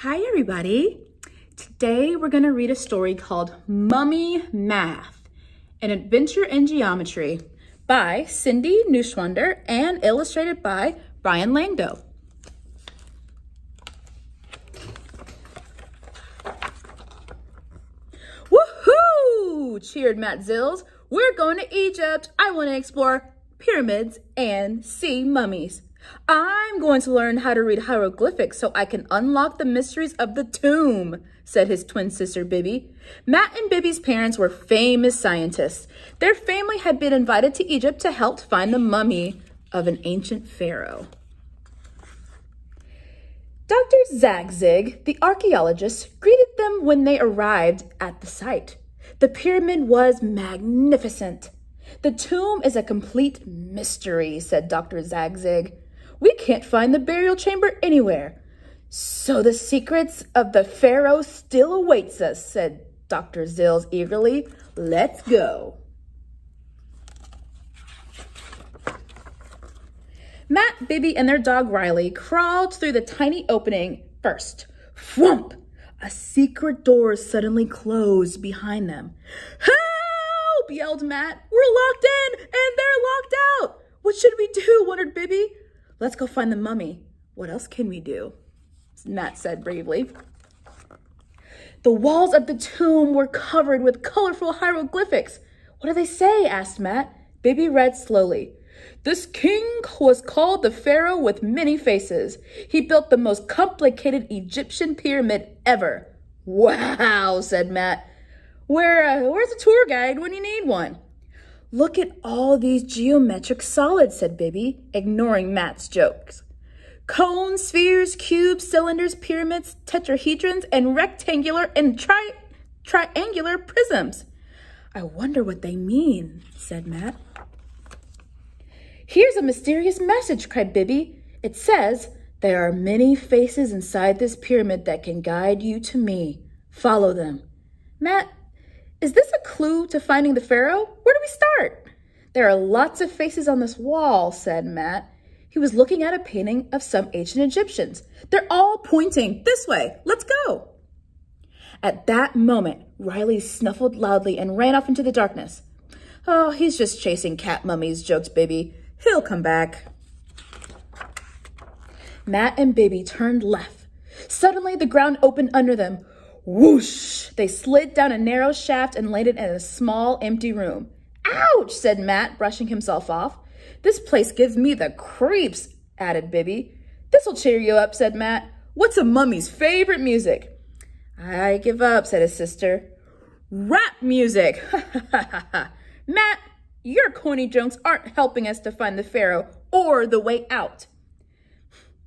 Hi everybody! Today we're going to read a story called Mummy Math, an adventure in geometry by Cindy Neuschwander and illustrated by Brian Langdo. Woohoo! Cheered Matt Zills. We're going to Egypt. I want to explore pyramids and see mummies. I'm going to learn how to read hieroglyphics so I can unlock the mysteries of the tomb, said his twin sister, Bibby. Matt and Bibby's parents were famous scientists. Their family had been invited to Egypt to help find the mummy of an ancient pharaoh. Dr. Zagzig, the archaeologist, greeted them when they arrived at the site. The pyramid was magnificent. The tomb is a complete mystery, said Dr. Zagzig. We can't find the burial chamber anywhere. So the secrets of the pharaoh still awaits us, said Dr. Zills eagerly. Let's go. Matt, Bibby, and their dog Riley crawled through the tiny opening first. Whomp! A secret door suddenly closed behind them. Help! Yelled Matt. We're locked in and they're locked out. What should we do? Wondered Bibby. Let's go find the mummy. What else can we do? Matt said bravely. The walls of the tomb were covered with colorful hieroglyphics. What do they say? Asked Matt. Bibby read slowly. This king was called the pharaoh with many faces. He built the most complicated Egyptian pyramid ever. Wow, said Matt. Where's a tour guide when you need one? Look at all these geometric solids, said Bibby, ignoring Matt's jokes. Cones, spheres, cubes, cylinders, pyramids, tetrahedrons, and rectangular and triangular prisms. I wonder what they mean, said Matt. Here's a mysterious message, cried Bibby. It says, there are many faces inside this pyramid that can guide you to me. Follow them. Matt, is this a clue to finding the pharaoh? Where do we start? There are lots of faces on this wall, said Matt. He was looking at a painting of some ancient Egyptians. They're all pointing this way. Let's go. At that moment, Riley snuffled loudly and ran off into the darkness. Oh, he's just chasing cat mummies, joked Bibby. He'll come back. Matt and Bibby turned left. Suddenly, the ground opened under them. Whoosh! They slid down a narrow shaft and landed in a small, empty room. Ouch! Said Matt, brushing himself off. This place gives me the creeps, added Bibby. This'll cheer you up, said Matt. What's a mummy's favorite music? I give up, said his sister. Rap music! Matt, your corny jokes aren't helping us to find the pharaoh or the way out.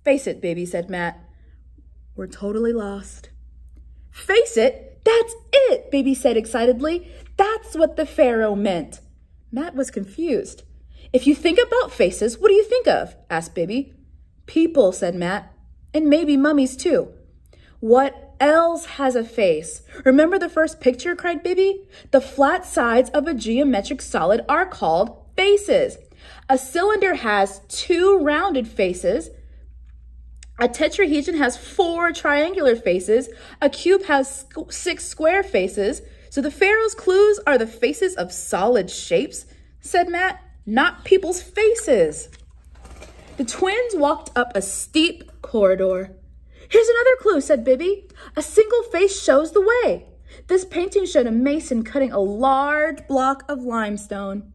Face it, Bibby, said Matt. We're totally lost. Face it? That's it, Bibby said excitedly. That's what the pharaoh meant. Matt was confused. If you think about faces, what do you think of? Asked Bibby. People, said Matt, and maybe mummies too. What else has a face? Remember the first picture, cried Bibby? The flat sides of a geometric solid are called faces. A cylinder has 2 rounded faces. A tetrahedron has 4 triangular faces. A cube has 6 square faces. So the pharaoh's clues are the faces of solid shapes, said Matt, not people's faces. The twins walked up a steep corridor. Here's another clue, said Bibby. A single face shows the way. This painting showed a mason cutting a large block of limestone.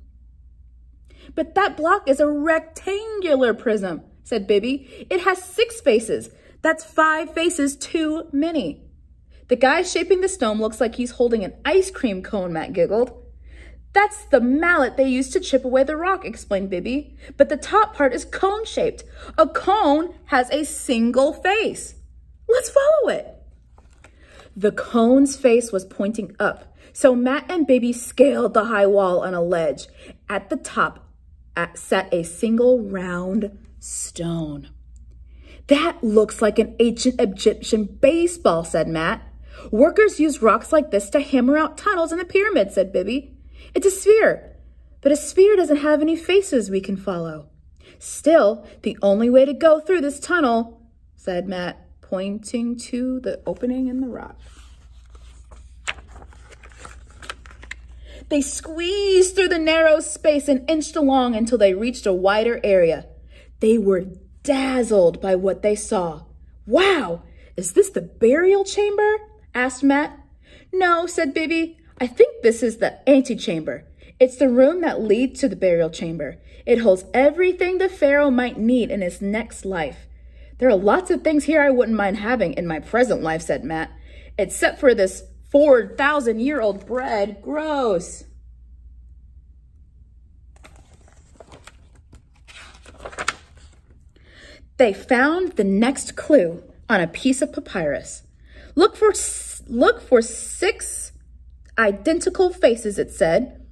But that block is a rectangular prism, said Bibby. It has 6 faces. That's 5 faces too many. The guy shaping the stone looks like he's holding an ice cream cone, Matt giggled. That's the mallet they used to chip away the rock, explained Bibby. But the top part is cone-shaped. A cone has a single face. Let's follow it. The cone's face was pointing up, so Matt and Bibby scaled the high wall on a ledge. At the top sat a single round stone. That looks like an ancient Egyptian baseball, said Matt. Workers used rocks like this to hammer out tunnels in the pyramid, said Bibby. It's a sphere, but a sphere doesn't have any faces we can follow. Still, the only way to go through this tunnel, said Matt, pointing to the opening in the rock. They squeezed through the narrow space and inched along until they reached a wider area. They were dazzled by what they saw. "Wow, is this the burial chamber?" asked Matt. "No," said Bibby. "I think this is the antechamber. It's the room that leads to the burial chamber. It holds everything the pharaoh might need in his next life." "There are lots of things here I wouldn't mind having in my present life," said Matt. "Except for this 4,000-year-old bread. Gross." They found the next clue on a piece of papyrus. Look for 6 identical faces, it said.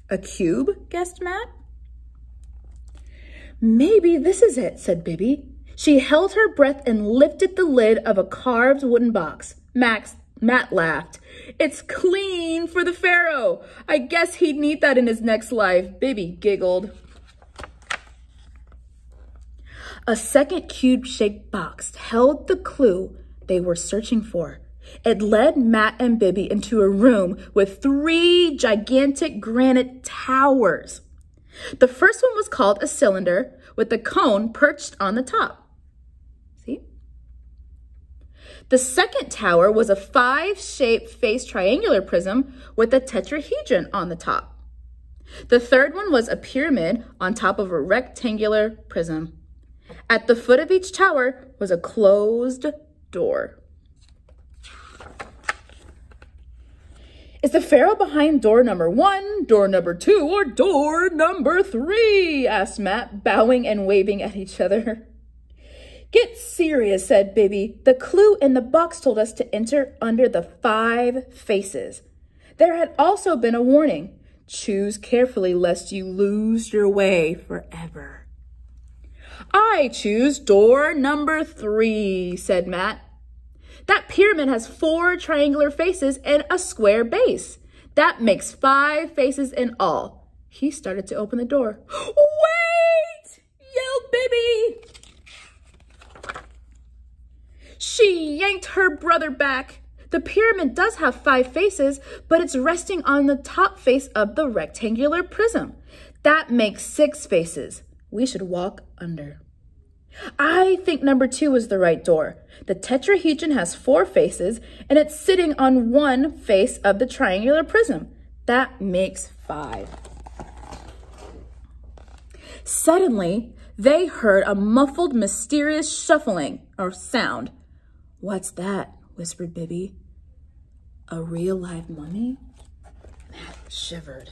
"A cube?" guessed Matt. "Maybe this is it," said Bibby. She held her breath and lifted the lid of a carved wooden box. Matt laughed. "It's clean for the pharaoh. I guess he'd need that in his next life." Bibby giggled. A second cube-shaped box held the clue they were searching for. It led Matt and Bibby into a room with 3 gigantic granite towers. The first one was called a cylinder with a cone perched on the top. See? The second tower was a 5-shaped face triangular prism with a tetrahedron on the top. The third one was a pyramid on top of a rectangular prism. At the foot of each tower was a closed door. "Is the pharaoh behind door number 1, door number 2, or door number 3? Asked Matt, bowing and waving at each other. "Get serious," said Bibby. "The clue in the box told us to enter under the 5 faces. There had also been a warning. Choose carefully lest you lose your way forever." "I choose door number 3, said Matt. "That pyramid has 4 triangular faces and a square base. That makes 5 faces in all." He started to open the door. "Wait!" yelled Bibby. She yanked her brother back. The pyramid does have 5 faces, but it's resting on the top face of the rectangular prism. That makes 6 faces. We should walk under. "I think number 2 is the right door. The tetrahedron has 4 faces, and it's sitting on one face of the triangular prism. That makes 5. Suddenly, they heard a muffled, mysterious shuffling or sound. "What's that?" whispered Bibby. "A real live mummy?" Matt shivered.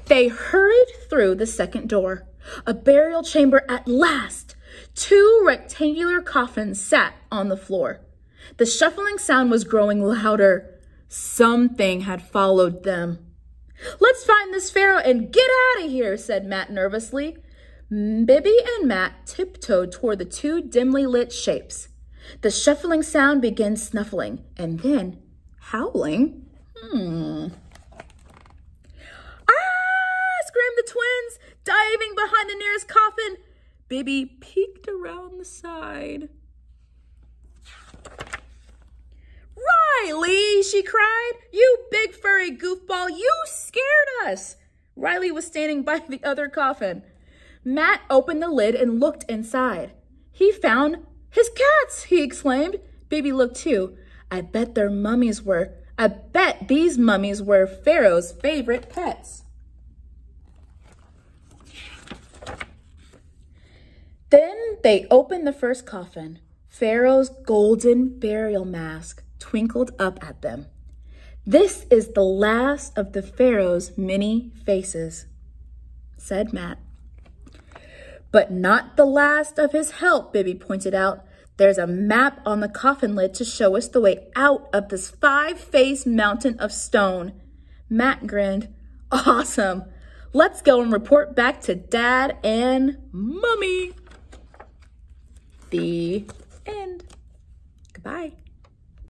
They hurried through the second door. A burial chamber at last. 2 rectangular coffins sat on the floor. The shuffling sound was growing louder. Something had followed them. "Let's find this pharaoh and get out of here," said Matt nervously. Bibby and Matt tiptoed toward the 2 dimly lit shapes. The shuffling sound began snuffling and then howling. Screamed the twins, diving behind the nearest coffin. Bibby peeked around the side. "Riley," she cried, "you big furry goofball, you scared us." Riley was standing by the other coffin. Matt opened the lid and looked inside. He found his cats, he exclaimed. Bibby looked too. I bet these mummies were Pharaoh's favorite pets. Then they opened the first coffin. Pharaoh's golden burial mask twinkled up at them. "This is the last of the Pharaoh's many faces," said Matt. "But not the last of his help," Bibby pointed out. "There's a map on the coffin lid to show us the way out of this 5-faced mountain of stone." Matt grinned. "Awesome. Let's go and report back to Dad and Mummy." The end. Goodbye.